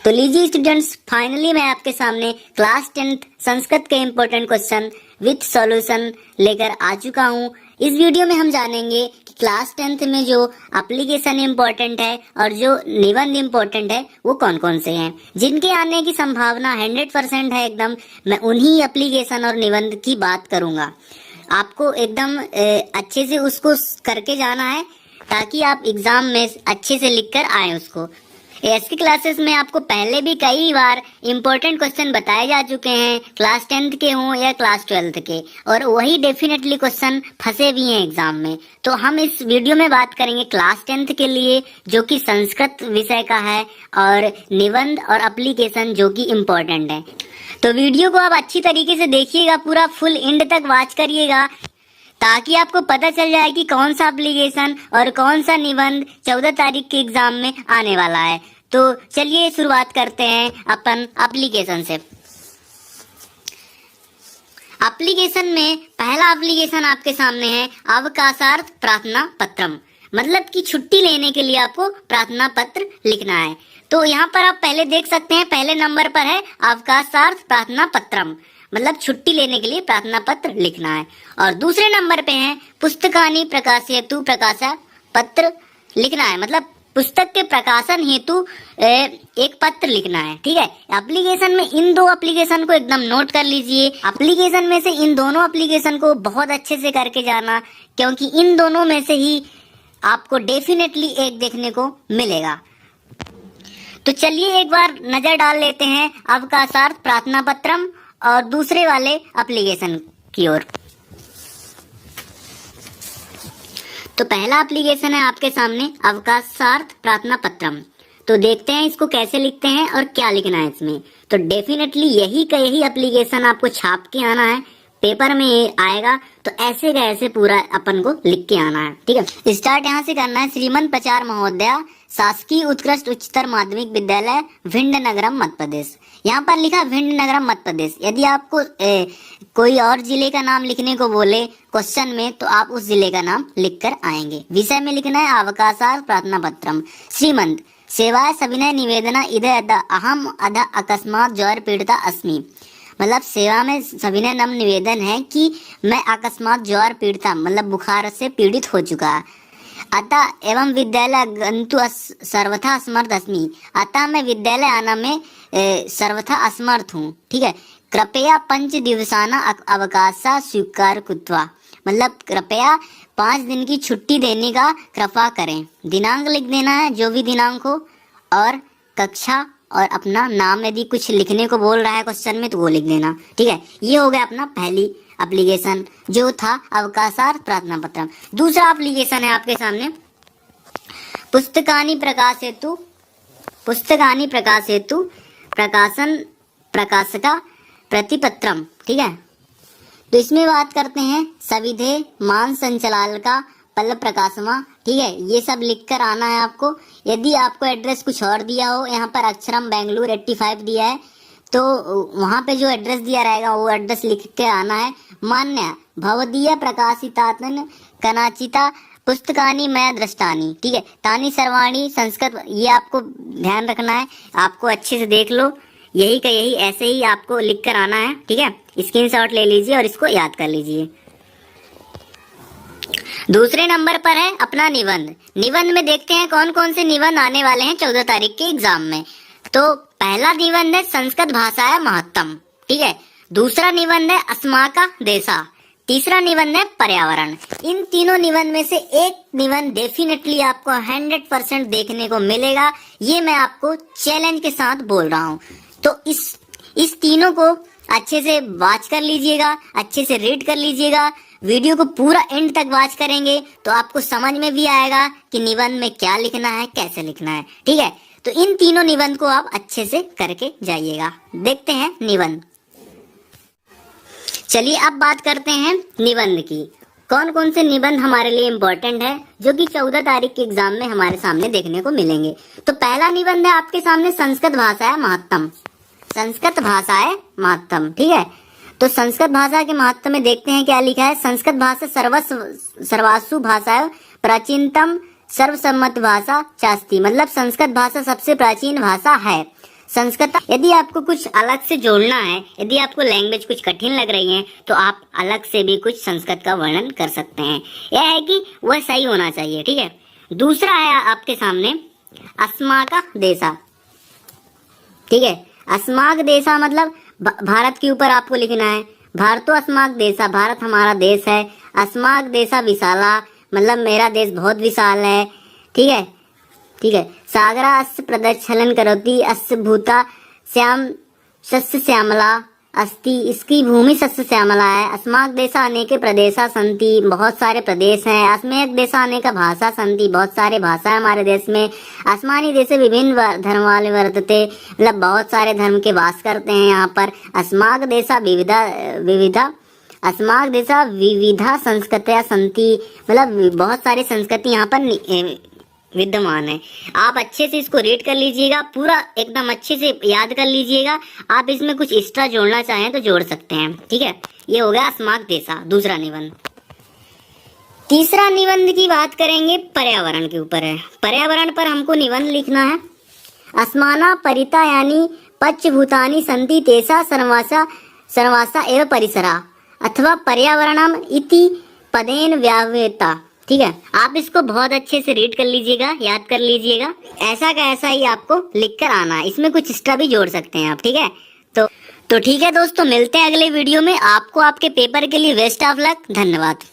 तो लीजिए students, finally मैं आपके सामने क्लास 10th संस्कृत के इम्पोर्टेंट क्वेश्चन विथ सॉल्यूशन लेकर आ चुका हूँ। इस वीडियो में हम जानेंगे कि क्लास 10th में जो एप्लीकेशन इम्पोर्टेंट है और जो निबंध इम्पोर्टेंट है वो कौन कौन से हैं, जिनके आने की संभावना 100% है एकदम। मैं उन्हीं एप्लीकेशन और निबंध की बात करूंगा। आपको एकदम अच्छे से उसको करके जाना है ताकि आप एग्जाम में अच्छे से लिख कर आए उसको। ऐसी क्लासेस में आपको पहले भी कई बार इम्पोर्टेंट क्वेश्चन बताए जा चुके हैं, क्लास 10th के हों या क्लास 12th के, और वही डेफिनेटली क्वेश्चन फंसे भी हैं एग्जाम में। तो हम इस वीडियो में बात करेंगे क्लास 10th के लिए जो कि संस्कृत विषय का है, और निबंध और एप्लीकेशन जो कि इम्पोर्टेंट है। तो वीडियो को आप अच्छी तरीके से देखिएगा, पूरा फुल एंड तक वॉच करिएगा ताकि आपको पता चल जाए कि कौन सा एप्लीकेशन और कौन सा निबंध 14 तारीख के एग्जाम में आने वाला है। तो चलिए शुरुआत करते हैं अपन एप्लीकेशन से। एप्लीकेशन में पहला एप्लीकेशन आपके सामने है अवकाशार्थ प्रार्थना पत्रम, मतलब कि छुट्टी लेने के लिए आपको प्रार्थना पत्र लिखना है। तो यहाँ पर आप पहले देख सकते हैं, पहले नंबर पर है अवकाशार्थ प्रार्थना पत्रम, मतलब छुट्टी लेने के लिए प्रार्थना पत्र लिखना है। और दूसरे नंबर पे है पुस्तकानि प्रकाश हेतु प्रकाशा पत्र लिखना है, मतलब पुस्तक के प्रकाशन हेतु एक पत्र लिखना है। ठीक है, एप्लीकेशन में इन दो एप्लीकेशन को एकदम नोट कर लीजिए। एप्लीकेशन में से इन दोनों एप्लीकेशन को बहुत अच्छे से करके जाना, क्योंकि इन दोनों में से ही आपको डेफिनेटली एक देखने को मिलेगा। तो चलिए एक बार नजर डाल लेते हैं अवकाशार्थ प्रार्थना पत्रम और दूसरे वाले एप्लीकेशन की ओर। तो पहला एप्लीकेशन है आपके सामने अवकाशार्थ प्रार्थना पत्रम। तो देखते हैं इसको कैसे लिखते हैं और क्या लिखना है इसमें। तो डेफिनेटली यही का यही एप्लीकेशन आपको छाप के आना है, पेपर में ये आएगा। तो ऐसे का ऐसे पूरा अपन को लिख के आना है। ठीक है, स्टार्ट यहाँ से करना है। श्रीमंत प्रचार महोदया शासकीय उत्कृष्ट उच्चतर माध्यमिक विद्यालय भिंड नगरम मध्य प्रदेश। यहाँ पर लिखा भिंड नगरम मध्य प्रदेश। यदि आपको कोई और जिले का नाम लिखने को बोले क्वेश्चन में तो आप उस जिले का नाम लिख कर आएंगे। विषय में लिखना है अवकाशार्थ प्रार्थना पत्रम। श्रीमंत सेवाय सविनय निवेदना इदय अहम अध अकस्मात ज्वर पीड़िता अस्मि, मतलब सेवा में सविनय नम निवेदन है कि मैं अकस्मात ज्वर पीड़िता, मतलब बुखार से पीड़ित हो चुका है। अतः एवं विद्यालय गंतु सर्वथा असमर्थ अस्मि, अतः मैं विद्यालय आना में सर्वथा असमर्थ हूँ। ठीक है, कृपया 5 दिवसाना अवकाशा स्वीकार कृत्वा, मतलब कृपया 5 दिन की छुट्टी देने का कृपा करें। दिनांक लिख देना है, जो भी दिनांक हो, और कक्षा और अपना नाम। यदि कुछ लिखने को बोल रहा है क्वेश्चन में तो वो लिख देना। ठीक है, ये हो गया अपना पहली एप्लीकेशन जो था अवकाशार्थ प्रार्थना पत्रम। दूसरा एप्लीकेशन है आपके सामने पुस्तकानि प्रकाश हेतु प्रकाशन प्रकाशका प्रतिपत्रम। ठीक है, तो इसमें बात करते हैं सविधे मान संचालक का पल्ल प्रकाशमा। ठीक है, ये सब लिखकर आना है आपको। यदि आपको एड्रेस कुछ और दिया हो, यहाँ पर अक्षरम बेंगलुरु 85 दिया है, तो वहाँ पे जो एड्रेस दिया रहेगा वो एड्रेस लिख के आना है। मान्य भवदीय प्रकाशितातन कनाचिता पुस्तकानि मया दृष्टानि। ठीक है, तानि सर्वाणी संस्कृत, ये आपको ध्यान रखना है, आपको अच्छे से देख लो। यही का यही ऐसे ही आपको लिख कर आना है। ठीक है, स्क्रीनशॉट ले लीजिए और इसको याद कर लीजिए। दूसरे नंबर पर है अपना निबंध। निबंध में देखते हैं कौन कौन से निबंध आने वाले हैं 14 तारीख के एग्जाम में। तो पहला निबंध है संस्कृत भाषाया महत्तम। ठीक है, दूसरा निबंध है अस्माका देशा, तीसरा निबंध है पर्यावरण। इन तीनों निबंध में से एक निबंध डेफिनेटली आपको 100% देखने को मिलेगा। ये मैं आपको चैलेंज के साथ बोल रहा हूँ। तो इस तीनों को अच्छे से वॉच कर लीजिएगा, अच्छे से रीड कर लीजिएगा। वीडियो को पूरा एंड तक वॉच करेंगे तो आपको समझ में भी आएगा कि निबंध में क्या लिखना है, कैसे लिखना है। ठीक है, तो इन तीनों निबंध को आप अच्छे से करके जाइएगा। देखते हैं निबंध। चलिए अब बात करते हैं निबंध की। कौन कौन से निबंध हमारे लिए इम्पोर्टेंट है जो कि 14 तारीख के एग्जाम में हमारे सामने देखने को मिलेंगे। तो पहला निबंध है आपके सामने संस्कृत भाषाएं महत्तम। संस्कृत भाषाएं महत्तम। ठीक है, तो संस्कृत भाषा के महत्व में देखते हैं क्या लिखा है। संस्कृत भाषा सर्वासु भाषा प्राचीनतम सर्वसम्मत भाषा चास्ती, मतलब संस्कृत भाषा सबसे प्राचीन भाषा है। संस्कृत। यदि आपको कुछ अलग से जोड़ना है, यदि आपको लैंग्वेज कुछ कठिन लग रही है, तो आप अलग से भी कुछ संस्कृत का वर्णन कर सकते हैं। यह है कि वह सही होना चाहिए, ठीक है। दूसरा है आपके सामने अस्माका देशा, ठीक है। अस्माक देशा मतलब भारत के ऊपर आपको लिखना है। भारतो अस्माक देशा, भारत हमारा देश है। अस्माक देशा विशाला मतलब मेरा देश बहुत विशाल है, ठीक है, ठीक है। सागरा अस्य प्रदक्षलन करोति, अस्य भूता श्याम सस्य श्यामला अस्ति, इसकी भूमि सस्य श्यामला है। अस्माक देशा अनेके प्रदेशा संति, बहुत सारे प्रदेश हैं। अस्मेक देशा अनेका भाषा संति, बहुत सारे भाषा है हमारे देश में। अस्मानी देशे विभिन्न धर्म वाले वर्तते, मतलब बहुत सारे धर्म के वास करते हैं यहाँ पर। अस्माक देशा विविधा अस्माक देशा विविधा संस्कृतियाँ संति, मतलब बहुत सारी संस्कृति यहाँ पर विद्यमान है। आप अच्छे से इसको रीड कर लीजिएगा, पूरा एकदम अच्छे से याद कर लीजिएगा। आप इसमें कुछ एक्स्ट्रा जोड़ना चाहें तो जोड़ सकते हैं, ठीक है। ये हो गया अस्माक देशा, दूसरा निबंध। तीसरा निबंध की बात करेंगे, पर्यावरण के ऊपर है। पर्यावरण पर हमको निबंध लिखना है। अस्माना परिता यानी पंचभूतानि संति तेषा सर्वासा एव परिसरा अथवा पर्यावरणम इति पदेन व्याव्यता, ठीक है। आप इसको बहुत अच्छे से रीड कर लीजिएगा, याद कर लीजिएगा। ऐसा का ऐसा ही आपको लिखकर आना है, इसमें कुछ एक्स्ट्रा भी जोड़ सकते हैं आप, ठीक है। तो ठीक है दोस्तों, मिलते हैं अगले वीडियो में। आपको आपके पेपर के लिए बेस्ट ऑफ लक। धन्यवाद।